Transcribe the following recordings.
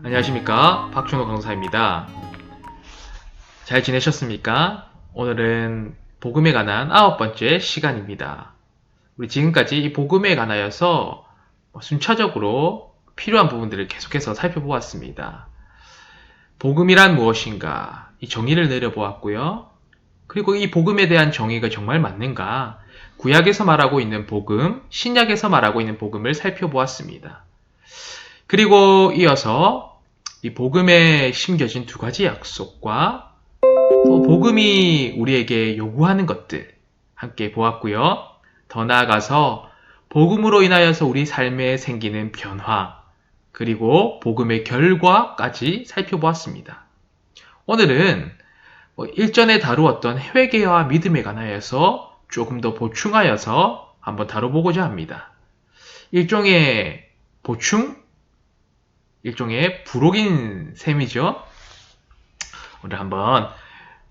안녕하십니까, 박준호 강사입니다. 잘 지내셨습니까? 오늘은 복음에 관한 9번째 시간입니다. 우리 지금까지 이 복음에 관하여서 순차적으로 필요한 부분들을 계속해서 살펴보았습니다. 복음이란 무엇인가, 이 정의를 내려보았고요. 그리고 이 복음에 대한 정의가 정말 맞는가, 구약에서 말하고 있는 복음, 신약에서 말하고 있는 복음을 살펴보았습니다. 그리고 이어서 이 복음에 심겨진 두 가지 약속과 또 복음이 우리에게 요구하는 것들 함께 보았고요. 더 나아가서 복음으로 인하여서 우리 삶에 생기는 변화, 그리고 복음의 결과까지 살펴보았습니다. 오늘은 일전에 다루었던 회개와 믿음에 관하여서 조금 더 보충하여서 한번 다뤄보고자 합니다. 일종의 보충? 일종의 부록인 셈이죠. 오늘 한번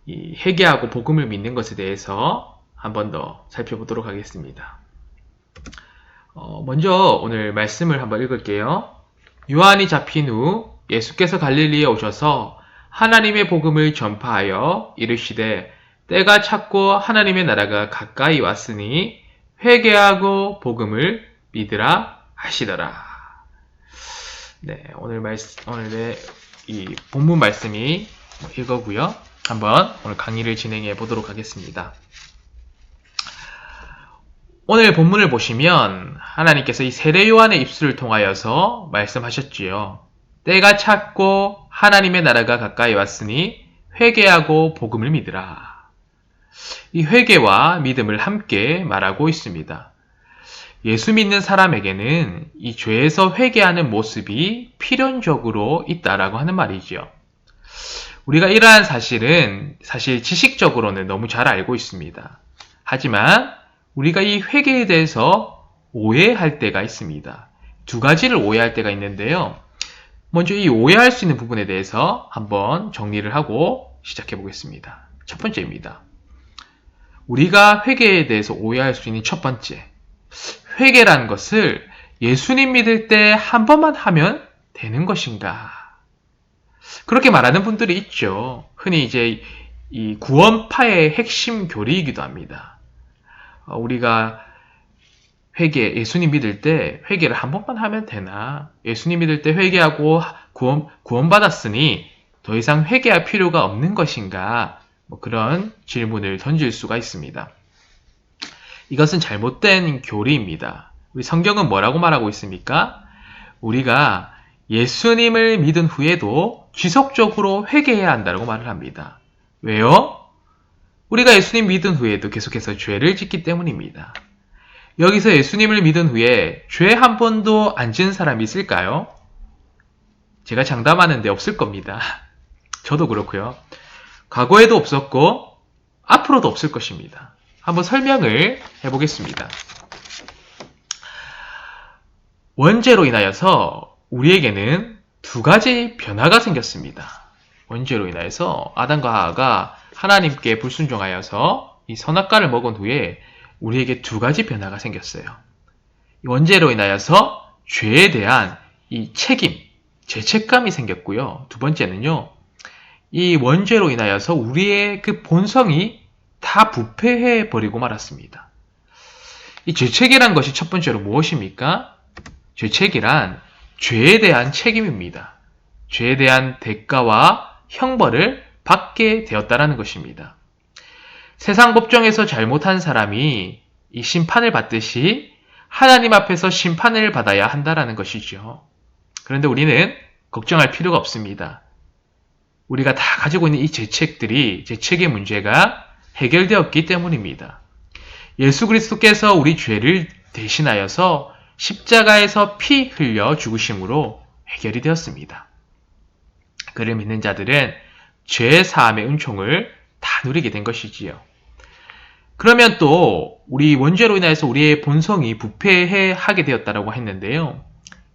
이 회개하고 복음을 믿는 것에 대해서 한번 더 살펴보도록 하겠습니다. 먼저 오늘 말씀을 한번 읽을게요. 요한이 잡힌 후 예수께서 갈릴리에 오셔서 하나님의 복음을 전파하여 이르시되 때가 찼고 하나님의 나라가 가까이 왔으니 회개하고 복음을 믿으라 하시더라. 네, 오늘의 이 본문 말씀이 이거고요. 한번 오늘 강의를 진행해 보도록 하겠습니다. 오늘 본문을 보시면 하나님께서 이 세례 요한의 입술을 통하여서 말씀하셨지요. 때가 찼고 하나님의 나라가 가까이 왔으니 회개하고 복음을 믿으라. 이 회개와 믿음을 함께 말하고 있습니다. 예수 믿는 사람에게는 이 죄에서 회개하는 모습이 필연적으로 있다라고 하는 말이죠. 우리가 이러한 사실은 사실 지식적으로는 너무 잘 알고 있습니다. 하지만 우리가 이 회개에 대해서 오해할 때가 있습니다. 두 가지를 오해할 때가 있는데요. 먼저 이 오해할 수 있는 부분에 대해서 한번 정리를 하고 시작해 보겠습니다. 첫 번째입니다. 우리가 회개에 대해서 오해할 수 있는 첫 번째. 회개라는 것을 예수님 믿을 때 한 번만 하면 되는 것인가? 그렇게 말하는 분들이 있죠. 흔히 이제 이 구원파의 핵심 교리이기도 합니다. 우리가 예수님 믿을 때 회개를 한 번만 하면 되나? 예수님 믿을 때 회개하고 구원받았으니 더 이상 회개할 필요가 없는 것인가? 그런 질문을 던질 수가 있습니다. 이것은 잘못된 교리입니다. 우리 성경은 뭐라고 말하고 있습니까? 우리가 예수님을 믿은 후에도 지속적으로 회개해야 한다고 말을 합니다. 왜요? 우리가 예수님 믿은 후에도 계속해서 죄를 짓기 때문입니다. 여기서 예수님을 믿은 후에 죄 한 번도 안 지은 사람이 있을까요? 제가 장담하는데 없을 겁니다. 저도 그렇고요. 과거에도 없었고 앞으로도 없을 것입니다. 한번 설명을 해보겠습니다. 원죄로 인하여서 우리에게는 두 가지 변화가 생겼습니다. 원죄로 인하여서 아담과 하와가 하나님께 불순종하여서 이 선악과를 먹은 후에 우리에게 두 가지 변화가 생겼어요. 원죄로 인하여서 죄에 대한 이 책임, 죄책감이 생겼고요. 두 번째는요, 이 원죄로 인하여서 우리의 그 본성이 다 부패해 버리고 말았습니다. 이 죄책이란 것이 첫 번째로 무엇입니까? 죄책이란 죄에 대한 책임입니다. 죄에 대한 대가와 형벌을 받게 되었다라는 것입니다. 세상 법정에서 잘못한 사람이 이 심판을 받듯이 하나님 앞에서 심판을 받아야 한다라는 것이죠. 그런데 우리는 걱정할 필요가 없습니다. 우리가 다 가지고 있는 이 죄책의 문제가 해결되었기 때문입니다. 예수 그리스도께서 우리 죄를 대신하여서 십자가에서 피 흘려 죽으심으로 해결이 되었습니다. 그를 믿는 자들은 죄 사함의 은총을 다 누리게 된 것이지요. 그러면 또 우리 원죄로 인해서 우리의 본성이 부패하게 되었다고 했는데요.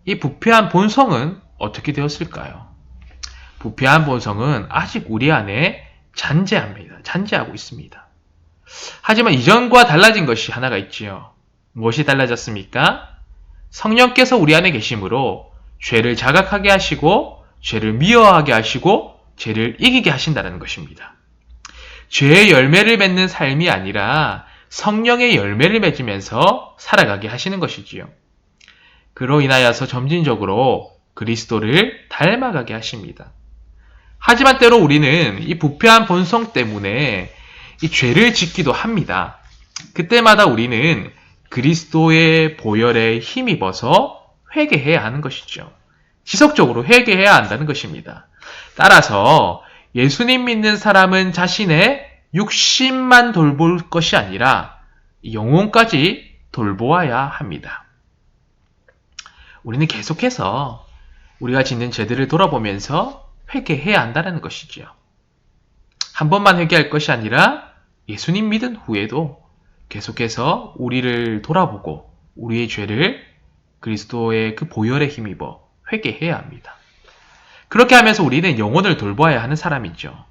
이 부패한 본성은 어떻게 되었을까요? 부패한 본성은 아직 우리 안에 잔재하고 있습니다. 하지만 이전과 달라진 것이 하나가 있지요. 무엇이 달라졌습니까? 성령께서 우리 안에 계심으로 죄를 자각하게 하시고 죄를 미워하게 하시고 죄를 이기게 하신다는 것입니다. 죄의 열매를 맺는 삶이 아니라 성령의 열매를 맺으면서 살아가게 하시는 것이지요. 그로 인하여서 점진적으로 그리스도를 닮아가게 하십니다. 하지만 때로 우리는 이 부패한 본성 때문에 이 죄를 짓기도 합니다. 그때마다 우리는 그리스도의 보혈에 힘입어서 회개해야 하는 것이죠. 지속적으로 회개해야 한다는 것입니다. 따라서 예수님 믿는 사람은 자신의 육신만 돌볼 것이 아니라 영혼까지 돌보아야 합니다. 우리는 계속해서 우리가 짓는 죄들을 돌아보면서 회개해야 한다는 것이죠. 한 번만 회개할 것이 아니라 예수님 믿은 후에도 계속해서 우리를 돌아보고 우리의 죄를 그리스도의 그 보혈에 힘입어 회개해야 합니다. 그렇게 하면서 우리는 영혼을 돌보아야 하는 사람이죠.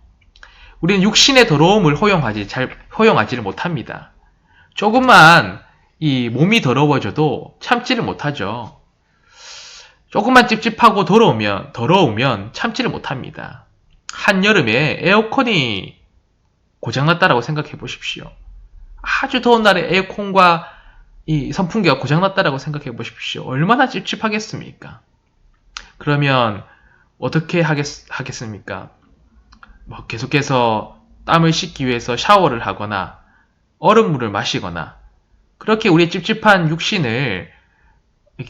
우리는 육신의 더러움을 허용하지를 못합니다. 조금만 이 몸이 더러워져도 참지를 못하죠. 조금만 찝찝하고 더러우면 참지를 못합니다. 한여름에 에어컨이 고장났다라고 생각해 보십시오. 아주 더운 날에 에어컨과 이 선풍기가 고장났다라고 생각해 보십시오. 얼마나 찝찝하겠습니까? 그러면 어떻게 하겠습니까? 계속해서 땀을 씻기 위해서 샤워를 하거나 얼음물을 마시거나 그렇게 우리의 찝찝한 육신을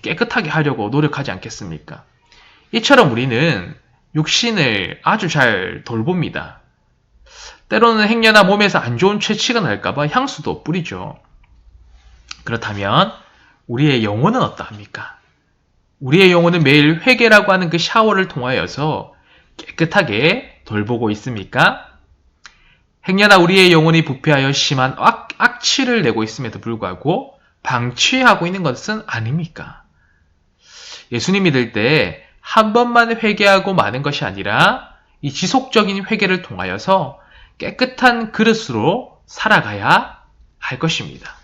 깨끗하게 하려고 노력하지 않겠습니까? 이처럼 우리는 육신을 아주 잘 돌봅니다. 때로는 행여나 몸에서 안 좋은 채취가 날까봐 향수도 뿌리죠. 그렇다면 우리의 영혼은 어떠합니까? 우리의 영혼은 매일 회개라고 하는 그 샤워를 통하여서 깨끗하게 돌보고 있습니까? 행여나 우리의 영혼이 부패하여 심한 악취를 내고 있음에도 불구하고 방치하고 있는 것은 아닙니까? 예수님 믿을 때 한 번만 회개하고 마는 것이 아니라 이 지속적인 회개를 통하여서 깨끗한 그릇으로 살아가야 할 것입니다.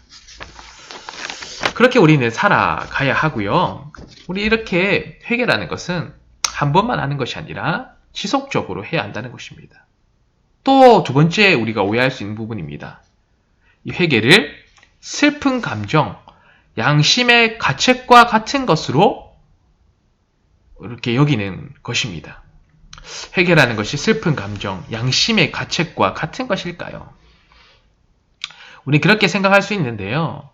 그렇게 우리는 살아가야 하고요. 우리 이렇게 회개라는 것은 한 번만 하는 것이 아니라 지속적으로 해야 한다는 것입니다. 또 두 번째 우리가 오해할 수 있는 부분입니다. 이 회개를 슬픈 감정, 양심의 가책과 같은 것으로 이렇게 여기는 것입니다. 회개라는 것이 슬픈 감정, 양심의 가책과 같은 것일까요? 우리 그렇게 생각할 수 있는데요.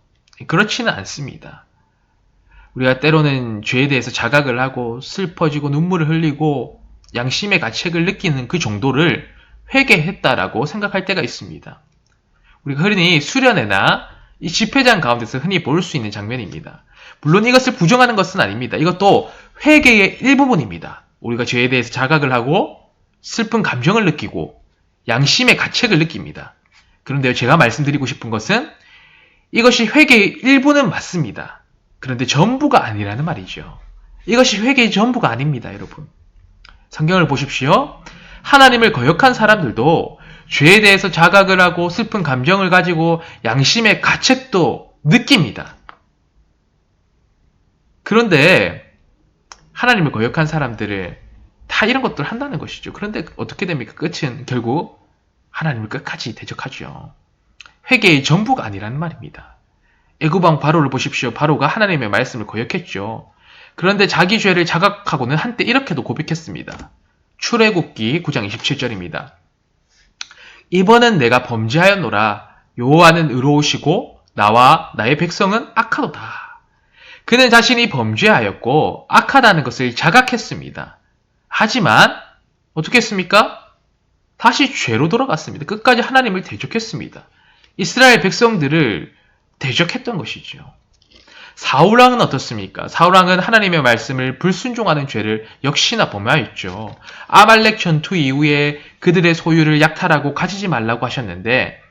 그렇지는 않습니다. 우리가 때로는 죄에 대해서 자각을 하고 슬퍼지고 눈물을 흘리고 양심의 가책을 느끼는 그 정도를 회개했다라고 생각할 때가 있습니다. 우리가 흔히 수련회나 이 집회장 가운데서 흔히 볼 수 있는 장면입니다. 물론 이것을 부정하는 것은 아닙니다. 이것도 회개의 일부분입니다. 우리가 죄에 대해서 자각을 하고 슬픈 감정을 느끼고 양심의 가책을 느낍니다. 그런데 제가 말씀드리고 싶은 것은 이것이 회개의 일부는 맞습니다. 그런데 전부가 아니라는 말이죠. 이것이 회개의 전부가 아닙니다, 여러분. 성경을 보십시오. 하나님을 거역한 사람들도 죄에 대해서 자각을 하고 슬픈 감정을 가지고 양심의 가책도 느낍니다. 그런데 하나님을 거역한 사람들을 다 이런 것들 한다는 것이죠. 그런데 어떻게 됩니까? 끝은 결국 하나님을 끝까지 대적하죠. 회개의 전부가 아니라는 말입니다. 애굽왕 바로를 보십시오. 바로가 하나님의 말씀을 거역했죠. 그런데 자기 죄를 자각하고는 한때 이렇게도 고백했습니다. 출애굽기 9장 27절입니다. 이번은 내가 범죄하였노라. 여호와는 의로우시고 나와 나의 백성은 악하도다. 그는 자신이 범죄하였고 악하다는 것을 자각했습니다. 하지만 어떻게 했습니까? 다시 죄로 돌아갔습니다. 끝까지 하나님을 대적했습니다. 이스라엘 백성들을 대적했던 것이죠. 사울왕은 어떻습니까? 사울왕은 하나님의 말씀을 불순종하는 죄를 역시나 범하였죠. 아말렉 전투 이후에 그들의 소유를 약탈하고 가지지 말라고 하셨는데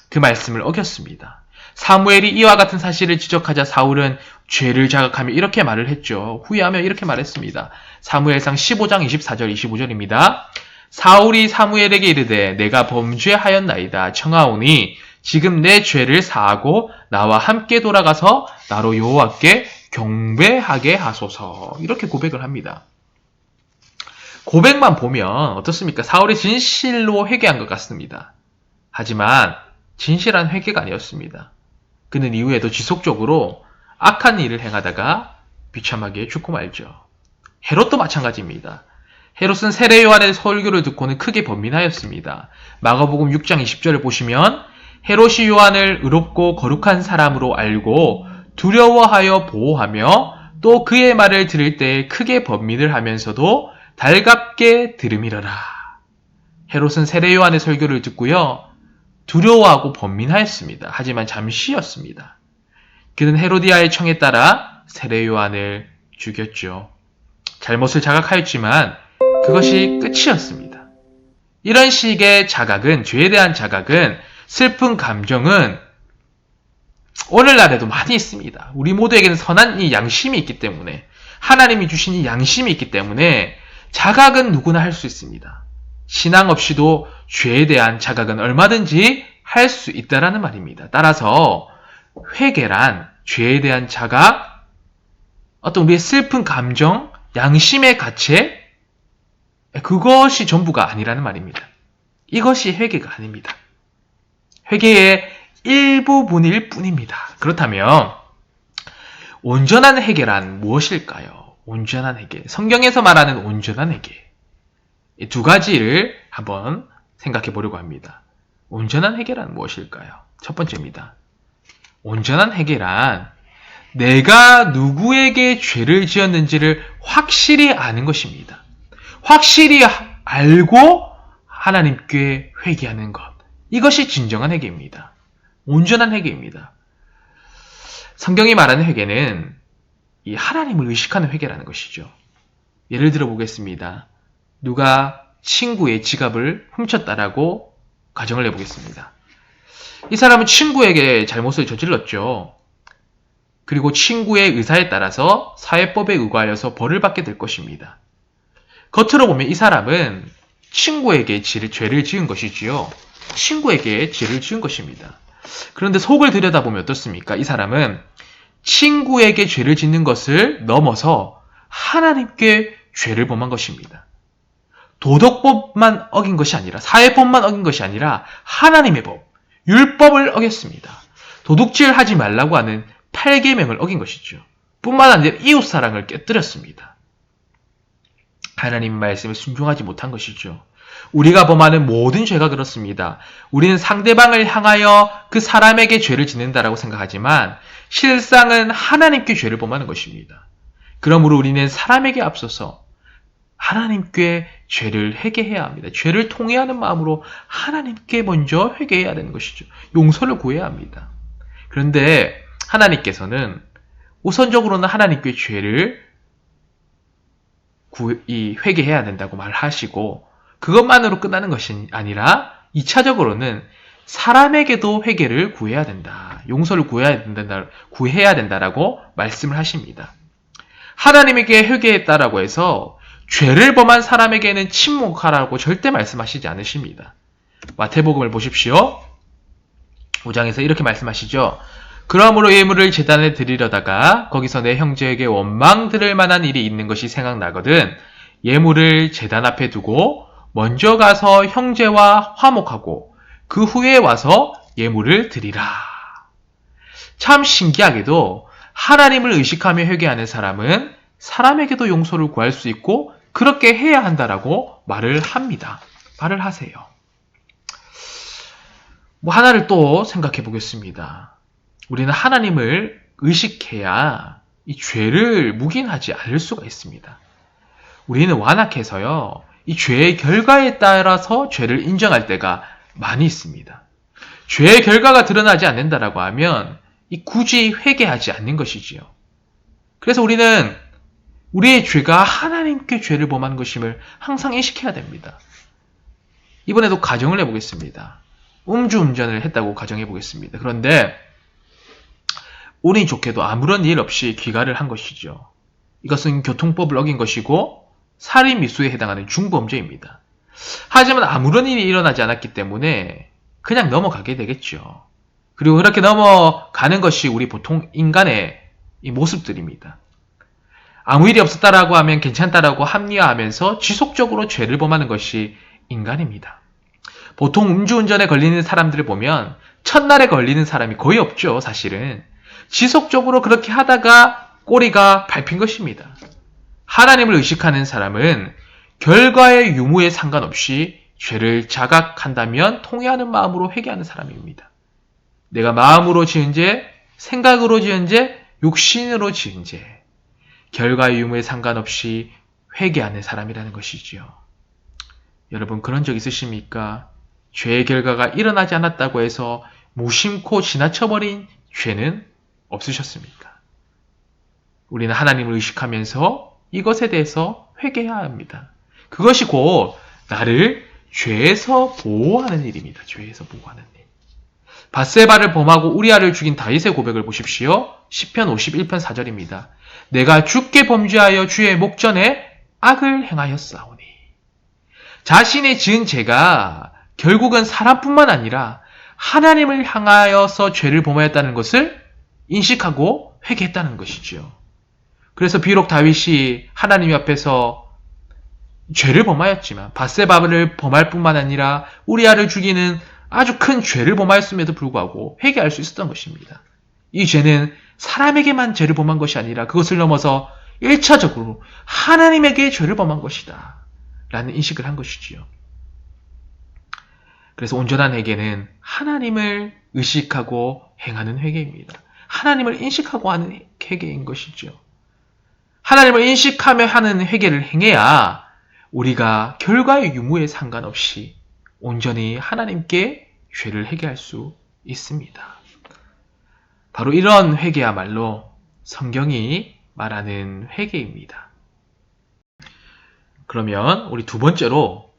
그 말씀을 어겼습니다. 사무엘이 이와 같은 사실을 지적하자 사울은 죄를 자각하며 이렇게 말을 했죠. 후회하며 이렇게 말했습니다. 사무엘상 15장 24절 25절입니다. 사울이 사무엘에게 이르되 내가 범죄하였나이다 청하오니 지금 내 죄를 사하고 나와 함께 돌아가서 나로 여호와께 경배하게 하소서. 이렇게 고백을 합니다. 고백만 보면 어떻습니까? 사울이 진실로 회개한 것 같습니다. 하지만 진실한 회개가 아니었습니다. 그는 이후에도 지속적으로 악한 일을 행하다가 비참하게 죽고 말죠. 헤롯도 마찬가지입니다. 헤롯은 세례 요한의 설교를 듣고는 크게 번민하였습니다. 마가복음 6장 20절을 보시면 헤롯이 요한을 의롭고 거룩한 사람으로 알고 두려워하여 보호하며 또 그의 말을 들을 때 크게 번민을 하면서도 달갑게 들음이러라. 헤롯은 세례 요한의 설교를 듣고요. 두려워하고 번민하였습니다. 하지만 잠시였습니다. 그는 헤로디아의 청에 따라 세례 요한을 죽였죠. 잘못을 자각하였지만 그것이 끝이었습니다. 이런 식의 자각은, 죄에 대한 자각은, 슬픈 감정은 오늘날에도 많이 있습니다. 우리 모두에게는 선한 이 양심이 있기 때문에, 하나님이 주신 이 양심이 있기 때문에 자각은 누구나 할 수 있습니다. 신앙 없이도 죄에 대한 자각은 얼마든지 할 수 있다라는 말입니다. 따라서 회개란 죄에 대한 자각, 어떤 우리의 슬픈 감정, 양심의 가책, 그것이 전부가 아니라는 말입니다. 이것이 회개가 아닙니다. 회개의 일부분일 뿐입니다. 그렇다면 온전한 회개란 무엇일까요? 온전한 회개. 성경에서 말하는 온전한 회개. 이 두 가지를 한번 생각해 보려고 합니다. 온전한 회개란 무엇일까요? 첫 번째입니다. 온전한 회개란 내가 누구에게 죄를 지었는지를 확실히 아는 것입니다. 확실히 알고 하나님께 회개하는 것. 이것이 진정한 회개입니다. 온전한 회개입니다. 성경이 말하는 회개는 이 하나님을 의식하는 회개라는 것이죠. 예를 들어 보겠습니다. 누가 친구의 지갑을 훔쳤다라고 가정을 해보겠습니다. 이 사람은 친구에게 잘못을 저질렀죠. 그리고 친구의 의사에 따라서 사회법에 의거하여서 벌을 받게 될 것입니다. 겉으로 보면 이 사람은 친구에게 죄를 지은 것이지요. 친구에게 죄를 지은 것입니다. 그런데 속을 들여다보면 어떻습니까? 이 사람은 친구에게 죄를 짓는 것을 넘어서 하나님께 죄를 범한 것입니다. 도덕법만 어긴 것이 아니라, 사회법만 어긴 것이 아니라 하나님의 법, 율법을 어겼습니다. 도둑질 하지 말라고 하는 8계명을 어긴 것이죠. 뿐만 아니라 이웃사랑을 깨뜨렸습니다. 하나님 말씀에 순종하지 못한 것이죠. 우리가 범하는 모든 죄가 그렇습니다. 우리는 상대방을 향하여 그 사람에게 죄를 짓는다라고 생각하지만 실상은 하나님께 죄를 범하는 것입니다. 그러므로 우리는 사람에게 앞서서 하나님께 죄를 회개해야 합니다. 죄를 통회하는 마음으로 하나님께 먼저 회개해야 되는 것이죠. 용서를 구해야 합니다. 그런데 하나님께서는 우선적으로는 하나님께 죄를 회개해야 된다고 말하시고 그것만으로 끝나는 것이 아니라 2차적으로는 사람에게도 회개를 구해야 된다. 용서를 구해야 된다라고 말씀을 하십니다. 하나님에게 회개했다라고 해서 죄를 범한 사람에게는 침묵하라고 절대 말씀하시지 않으십니다. 마태복음을 보십시오. 5장에서 이렇게 말씀하시죠. 그러므로 예물을 제단에 드리려다가 거기서 내 형제에게 원망 들을 만한 일이 있는 것이 생각나거든 예물을 제단 앞에 두고 먼저 가서 형제와 화목하고 그 후에 와서 예물을 드리라. 참 신기하게도 하나님을 의식하며 회개하는 사람은 사람에게도 용서를 구할 수 있고 그렇게 해야 한다라고 말을 합니다. 말을 하세요. 하나를 또 생각해 보겠습니다. 우리는 하나님을 의식해야 이 죄를 묵인하지 않을 수가 있습니다. 우리는 완악해서요. 이 죄의 결과에 따라서 죄를 인정할 때가 많이 있습니다. 죄의 결과가 드러나지 않는다라고 하면 굳이 회개하지 않는 것이지요. 그래서 우리는 우리의 죄가 하나님께 죄를 범한 것임을 항상 인식해야 됩니다. 이번에도 가정을 해보겠습니다. 음주운전을 했다고 가정해 보겠습니다. 그런데 운이 좋게도 아무런 일 없이 귀가를 한 것이죠. 이것은 교통법을 어긴 것이고 살인미수에 해당하는 중범죄입니다. 하지만 아무런 일이 일어나지 않았기 때문에 그냥 넘어가게 되겠죠. 그리고 그렇게 넘어가는 것이 우리 보통 인간의 이 모습들입니다. 아무 일이 없었다라고 하면 괜찮다라고 합리화하면서 지속적으로 죄를 범하는 것이 인간입니다. 보통 음주운전에 걸리는 사람들을 보면 첫날에 걸리는 사람이 거의 없죠, 사실은. 지속적으로 그렇게 하다가 꼬리가 밟힌 것입니다. 하나님을 의식하는 사람은 결과의 유무에 상관없이 죄를 자각한다면 통회하는 마음으로 회개하는 사람입니다. 내가 마음으로 지은 죄, 생각으로 지은 죄, 육신으로 지은 죄, 결과의 유무에 상관없이 회개하는 사람이라는 것이지요. 여러분 그런 적 있으십니까? 죄의 결과가 일어나지 않았다고 해서 무심코 지나쳐버린 죄는 없으셨습니까? 우리는 하나님을 의식하면서 이것에 대해서 회개해야 합니다. 그것이 곧 나를 죄에서 보호하는 일입니다. 죄에서 보호하는 일. 밧세바를 범하고 우리아를 죽인 다윗의 고백을 보십시오. 시편 51편 4절입니다. 내가 주께 범죄하여 주의 목전에 악을 행하였사오니. 자신이 지은 죄가 결국은 사람뿐만 아니라 하나님을 향하여서 죄를 범하였다는 것을 인식하고 회개했다는 것이지요. 그래서 비록 다윗이 하나님 앞에서 죄를 범하였지만 밧세바를 범할 뿐만 아니라 우리아를 죽이는 아주 큰 죄를 범하였음에도 불구하고 회개할 수 있었던 것입니다. 이 죄는 사람에게만 죄를 범한 것이 아니라 그것을 넘어서 1차적으로 하나님에게 죄를 범한 것이다 라는 인식을 한 것이지요. 그래서 온전한 회개는 하나님을 의식하고 행하는 회개입니다. 하나님을 인식하고 하는 회개인 것이죠. 하나님을 인식하며 하는 회개를 행해야 우리가 결과의 유무에 상관없이 온전히 하나님께 죄를 회개할 수 있습니다. 바로 이런 회개야말로 성경이 말하는 회개입니다. 그러면 우리 두 번째로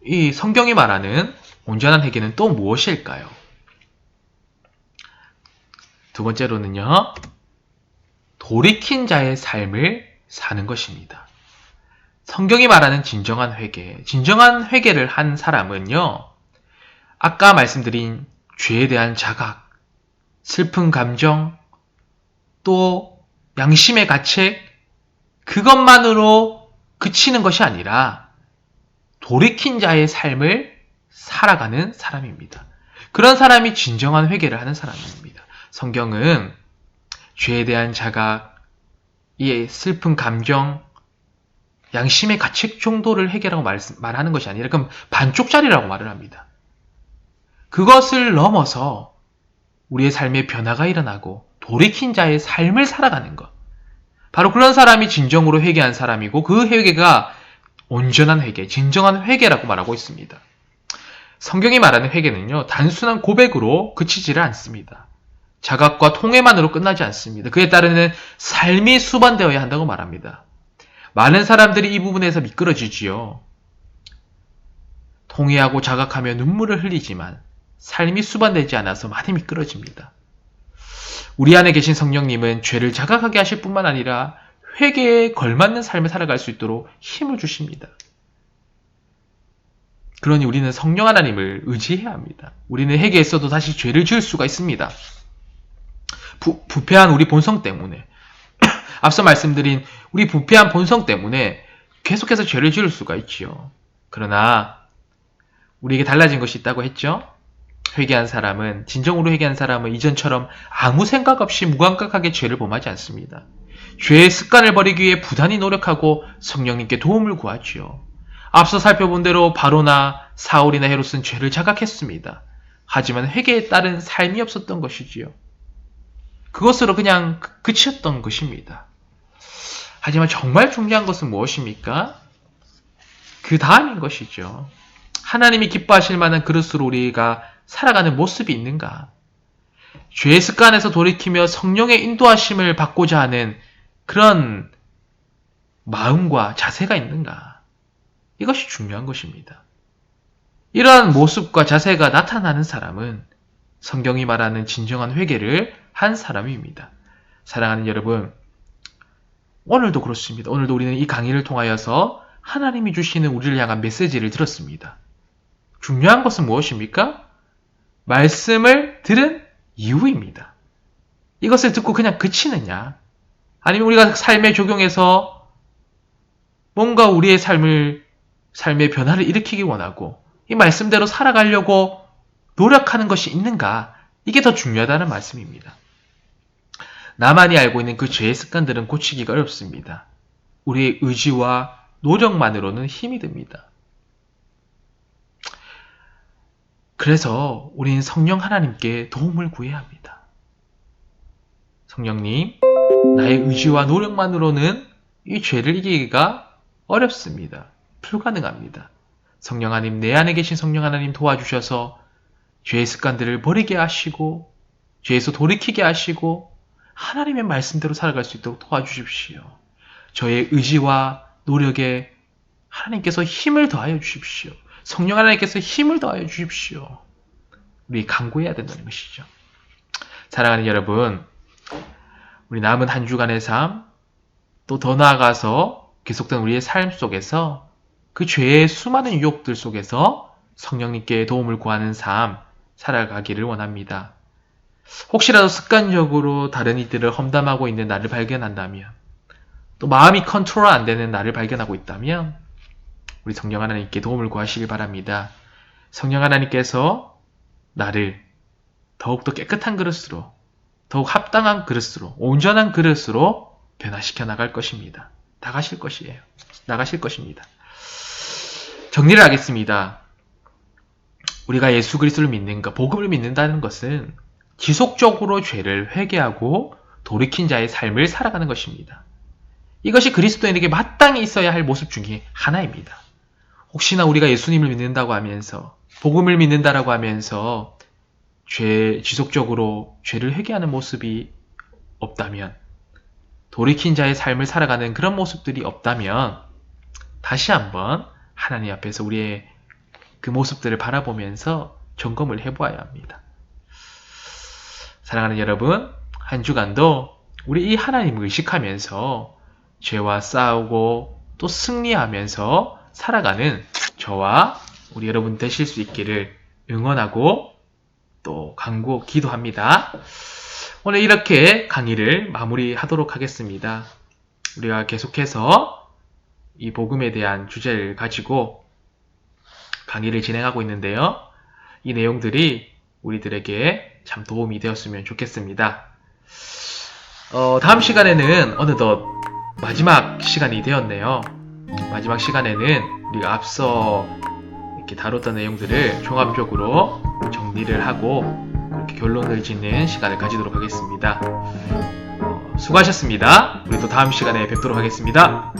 이 성경이 말하는 온전한 회개는 또 무엇일까요? 두 번째로는요, 돌이킨 자의 삶을 사는 것입니다. 성경이 말하는 진정한 회개를 한 사람은요, 아까 말씀드린 죄에 대한 자각, 슬픈 감정, 또 양심의 가책, 그것만으로 그치는 것이 아니라 돌이킨 자의 삶을 살아가는 사람입니다. 그런 사람이 진정한 회개를 하는 사람입니다. 성경은 죄에 대한 자각, 이 슬픈 감정, 양심의 가책 정도를 회개라고 말하는 것이 아니라 그럼 반쪽짜리라고 말을 합니다. 그것을 넘어서 우리의 삶에 변화가 일어나고 돌이킨 자의 삶을 살아가는 것. 바로 그런 사람이 진정으로 회개한 사람이고 그 회개가 온전한 회개, 진정한 회개라고 말하고 있습니다. 성경이 말하는 회개는요, 단순한 고백으로 그치지를 않습니다. 자각과 통회만으로 끝나지 않습니다. 그에 따르는 삶이 수반되어야 한다고 말합니다. 많은 사람들이 이 부분에서 미끄러지지요. 통회하고 자각하며 눈물을 흘리지만 삶이 수반되지 않아서 많이 미끄러집니다. 우리 안에 계신 성령님은 죄를 자각하게 하실 뿐만 아니라 회개에 걸맞는 삶을 살아갈 수 있도록 힘을 주십니다. 그러니 우리는 성령 하나님을 의지해야 합니다. 우리는 회개했어도 다시 죄를 지을 수가 있습니다. 부패한 우리 본성 때문에 앞서 말씀드린 우리 부패한 본성 때문에 계속해서 죄를 지을 수가 있지요. 그러나 우리에게 달라진 것이 있다고 했죠. 진정으로 회개한 사람은 이전처럼 아무 생각 없이 무감각하게 죄를 범하지 않습니다. 죄의 습관을 버리기 위해 부단히 노력하고 성령님께 도움을 구하지요. 앞서 살펴본 대로 바로나 사울이나 헤롯은 죄를 자각했습니다. 하지만 회개에 따른 삶이 없었던 것이지요. 그것으로 그냥 그쳤던 것입니다. 하지만 정말 중요한 것은 무엇입니까? 그 다음인 것이죠. 하나님이 기뻐하실 만한 그릇으로 우리가 살아가는 모습이 있는가? 죄의 습관에서 돌이키며 성령의 인도하심을 받고자 하는 그런 마음과 자세가 있는가? 이것이 중요한 것입니다. 이러한 모습과 자세가 나타나는 사람은 성경이 말하는 진정한 회개를 한 사람입니다. 사랑하는 여러분, 오늘도 그렇습니다. 오늘도 우리는 이 강의를 통하여서 하나님이 주시는 우리를 향한 메시지를 들었습니다. 중요한 것은 무엇입니까? 말씀을 들은 이유입니다. 이것을 듣고 그냥 그치느냐? 아니면 우리가 삶에 적용해서 뭔가 우리의 삶의 변화를 일으키기 원하고 이 말씀대로 살아가려고 노력하는 것이 있는가? 이게 더 중요하다는 말씀입니다. 나만이 알고 있는 그 죄의 습관들은 고치기가 어렵습니다. 우리의 의지와 노력만으로는 힘이 듭니다. 그래서 우리는 성령 하나님께 도움을 구해야 합니다. 성령님, 나의 의지와 노력만으로는 이 죄를 이기기가 어렵습니다. 불가능합니다. 성령 하나님, 내 안에 계신 성령 하나님 도와주셔서 죄의 습관들을 버리게 하시고 죄에서 돌이키게 하시고 하나님의 말씀대로 살아갈 수 있도록 도와주십시오. 저의 의지와 노력에 하나님께서 힘을 더하여 주십시오. 성령 하나님께서 힘을 더하여 주십시오. 우리 간구해야 된다는 것이죠. 사랑하는 여러분, 우리 남은 한 주간의 삶, 또 더 나아가서 계속된 우리의 삶 속에서 그 죄의 수많은 유혹들 속에서 성령님께 도움을 구하는 삶 살아가기를 원합니다. 혹시라도 습관적으로 다른 이들을 험담하고 있는 나를 발견한다면, 또 마음이 컨트롤 안 되는 나를 발견하고 있다면 우리 성령 하나님께 도움을 구하시길 바랍니다. 성령 하나님께서 나를 더욱더 깨끗한 그릇으로, 더욱 합당한 그릇으로, 온전한 그릇으로 변화시켜 나갈 것입니다. 나가실 것입니다. 정리를 하겠습니다. 우리가 예수 그리스도를 믿는 것, 복음을 믿는다는 것은 지속적으로 죄를 회개하고 돌이킨 자의 삶을 살아가는 것입니다. 이것이 그리스도인에게 마땅히 있어야 할 모습 중에 하나입니다. 혹시나 우리가 예수님을 믿는다고 하면서, 복음을 믿는다라고 하면서 지속적으로 죄를 회개하는 모습이 없다면, 돌이킨 자의 삶을 살아가는 그런 모습들이 없다면 다시 한번 하나님 앞에서 우리의 그 모습들을 바라보면서 점검을 해보아야 합니다. 사랑하는 여러분, 한 주간도 우리 이 하나님을 의식하면서 죄와 싸우고 또 승리하면서 살아가는 저와 우리 여러분 되실 수 있기를 응원하고 또 간구, 기도합니다. 오늘 이렇게 강의를 마무리하도록 하겠습니다. 우리가 계속해서 이 복음에 대한 주제를 가지고 강의를 진행하고 있는데요. 이 내용들이 우리들에게 참 도움이 되었으면 좋겠습니다. 다음 시간에는 어느덧 마지막 시간이 되었네요. 마지막 시간에는 우리가 앞서 이렇게 다뤘던 내용들을 종합적으로 정리를 하고 그렇게 결론을 짓는 시간을 가지도록 하겠습니다. 수고하셨습니다. 우리 또 다음 시간에 뵙도록 하겠습니다.